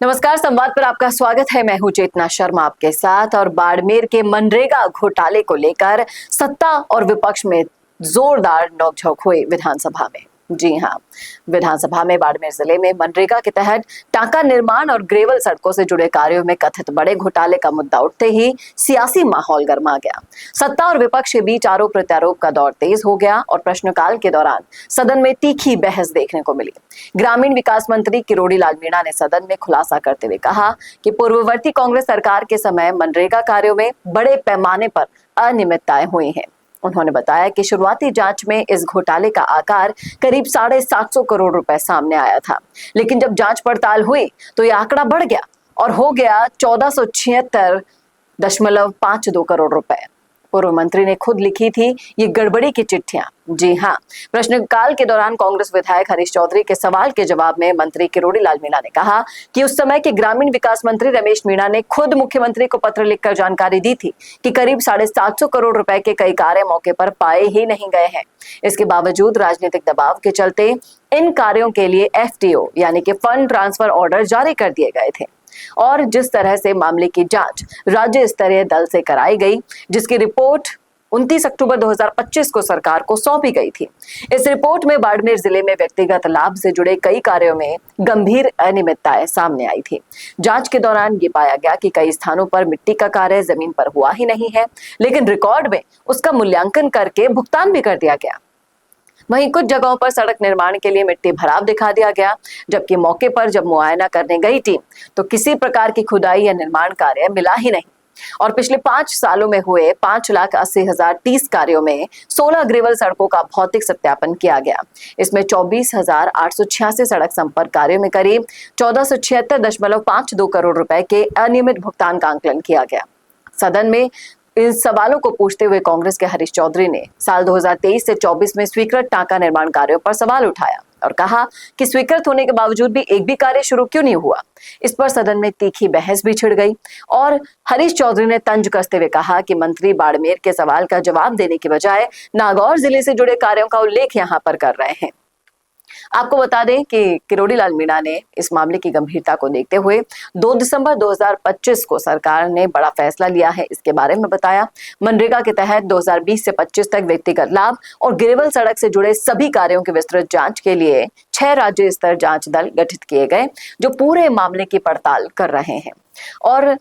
नमस्कार, संवाद पर आपका स्वागत है। मैं हूं चेतना शर्मा आपके साथ। और बाड़मेर के मनरेगा घोटाले को लेकर सत्ता और विपक्ष में जोरदार नोकझोंक हुई विधानसभा में। जी हां, विधानसभा में बाड़मेर जिले में मनरेगा के तहत टांका निर्माण और ग्रेवल सड़कों से जुड़े कार्यों में कथित बड़े घोटाले का मुद्दा उठते ही सियासी माहौल गर्मा गया। सत्ता और विपक्ष के बीच आरोप प्रत्यारोप का दौर तेज हो गया और प्रश्नकाल के दौरान सदन में तीखी बहस देखने को मिली। ग्रामीण विकास मंत्री किरोड़ी लाल मीणा ने सदन में खुलासा करते हुए कहा कि पूर्ववर्ती कांग्रेस सरकार के समय मनरेगा कार्यों में बड़े पैमाने पर अनियमितताएं हुई हैं। उन्होंने बताया कि शुरुआती जांच में इस घोटाले का आकार करीब 750 करोड़ रुपए सामने आया था, लेकिन जब जांच पड़ताल हुई तो यह आंकड़ा बढ़ गया और हो गया 1476.52 करोड़ रुपए। पूर्व मंत्री ने खुद लिखी थी ये गड़बड़ी की चिट्ठियां। जी हां, प्रश्नकाल के दौरान कांग्रेस विधायक हरीश चौधरी के सवाल के जवाब में मंत्री किरोड़ी लाल मीणा ने कहा कि उस समय के ग्रामीण विकास मंत्री रमेश मीणा ने खुद मुख्यमंत्री को पत्र लिखकर जानकारी दी थी कि करीब 750 करोड़ रुपए के कई कार्य मौके पर पाए ही नहीं गए हैं। इसके बावजूद राजनीतिक दबाव के चलते इन कार्यों के लिए FTO यानी कि फंड ट्रांसफर ऑर्डर जारी कर दिए गए थे। और जिस तरह से मामले की जांच राज्य स्तरीय दल से कराई गई, जिसकी रिपोर्ट 29 अक्टूबर 2025 को सरकार को सौंपी गई थी। इस रिपोर्ट में बाड़मेर जिले में व्यक्तिगत लाभ से जुड़े कई कार्यों में गंभीर अनियमितताएं सामने आई थी। जांच के दौरान ये पाया गया कि कई स्थानों पर मिट्टी का कार्य जमीन पर हुआ ही नहीं है, लेकिन रिकॉर्ड में उसका मूल्यांकन करके भुगतान भी कर दिया गया। वहीं कुछ जगहों पर सड़क निर्माण के लिए मिट्टी भराव दिखा दिया गया, जबकि मौके पर जब मुआयना करने गई टीम तो किसी प्रकार की खुदाई या निर्माण कार्य मिला ही नहीं। और पिछले 5 सालों में हुए 5,80,030 कार्यों में 16 ग्रेवल सड़कों का भौतिक सत्यापन किया गया। इसमें 24,886 सड़क संपर्क कार्यों में करीब 1476.52 करोड़ रुपए के अनियमित भुगतान का आंकलन किया गया। सदन में इन सवालों को पूछते हुए कांग्रेस के हरीश चौधरी ने साल 2023 से 24 में स्वीकृत टांका निर्माण कार्यों पर सवाल उठाया और कहा कि स्वीकृत होने के बावजूद भी एक भी कार्य शुरू क्यों नहीं हुआ। इस पर सदन में तीखी बहस भी छिड़ गई और हरीश चौधरी ने तंज कसते हुए कहा कि मंत्री बाड़मेर के सवाल का जवाब देने के बजाय नागौर जिले से जुड़े कार्यों का उल्लेख यहाँ पर कर रहे हैं। आपको बता दें कि किरोड़ी लाल मीणा ने इस मामले की गंभीरता को देखते हुए 2 दिसंबर 2025 को सरकार ने बड़ा फैसला लिया है। इसके बारे में बताया, मनरेगा के तहत 2020 से 25 तक व्यक्तिगत लाभ और ग्रेवल सड़क से जुड़े सभी कार्यों की विस्तृत जांच के लिए 6 राज्य स्तर जांच दल गठित किए गए, जो पूरे मामले की पड़ताल कर रहे हैं। और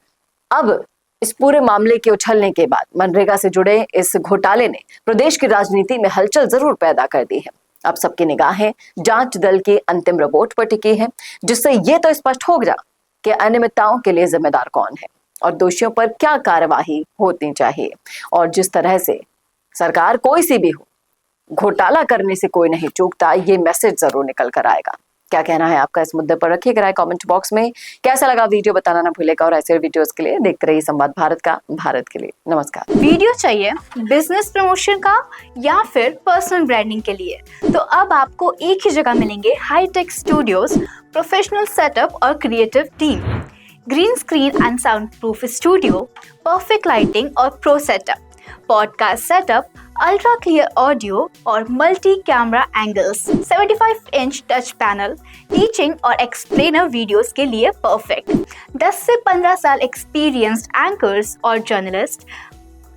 अब इस पूरे मामले के उछलने के बाद मनरेगा से जुड़े इस घोटाले ने प्रदेश की राजनीति में हलचल जरूर पैदा कर दी है। अब सबकी निगाहें जांच दल की अंतिम रिपोर्ट पर टिकी है, जिससे ये तो स्पष्ट हो गया कि अनियमितताओं के लिए जिम्मेदार कौन है और दोषियों पर क्या कार्यवाही होनी चाहिए। और जिस तरह से सरकार कोई सी भी हो, घोटाला करने से कोई नहीं चूकता, ये मैसेज जरूर निकल कर आएगा। क्या कहना है आपका इस मुद्दे पर, रखिएगा राय कमेंट बॉक्स में। कैसा लगा वीडियो बताना ना भूलेगा और ऐसे वीडियोस के लिए देखते रहिए संवाद भारत का, भारत के लिए। नमस्कार। वीडियो चाहिए बिजनेस प्रमोशन का या फिर पर्सनल ब्रांडिंग के लिए, तो अब आपको एक ही जगह मिलेंगे हाईटेक स्टूडियोज, प्रोफेशनल सेटअप और creative team, green screen and soundproof studio, perfect lighting और pro setup, podcast setup, ultra clear audio और multi camera angles, 75 inch touch panel, teaching और एक्सप्लेनर वीडियोस के लिए परफेक्ट, 10 से 15 साल experienced anchors और journalist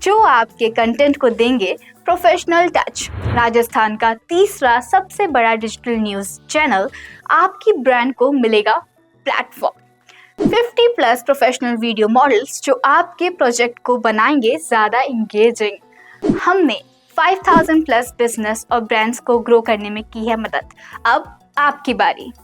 जो आपके कंटेंट को देंगे प्रोफेशनल टच। राजस्थान का तीसरा सबसे बड़ा डिजिटल न्यूज चैनल आपकी ब्रांड को मिलेगा प्लेटफॉर्म। 50+ प्रोफेशनल वीडियो मॉडल्स जो आपके प्रोजेक्ट को बनाएंगे ज़्यादा इंगेजिंग। हमने 5000+ बिजनेस और ब्रांड्स को ग्रो करने में की है मदद। अब आपकी बारी।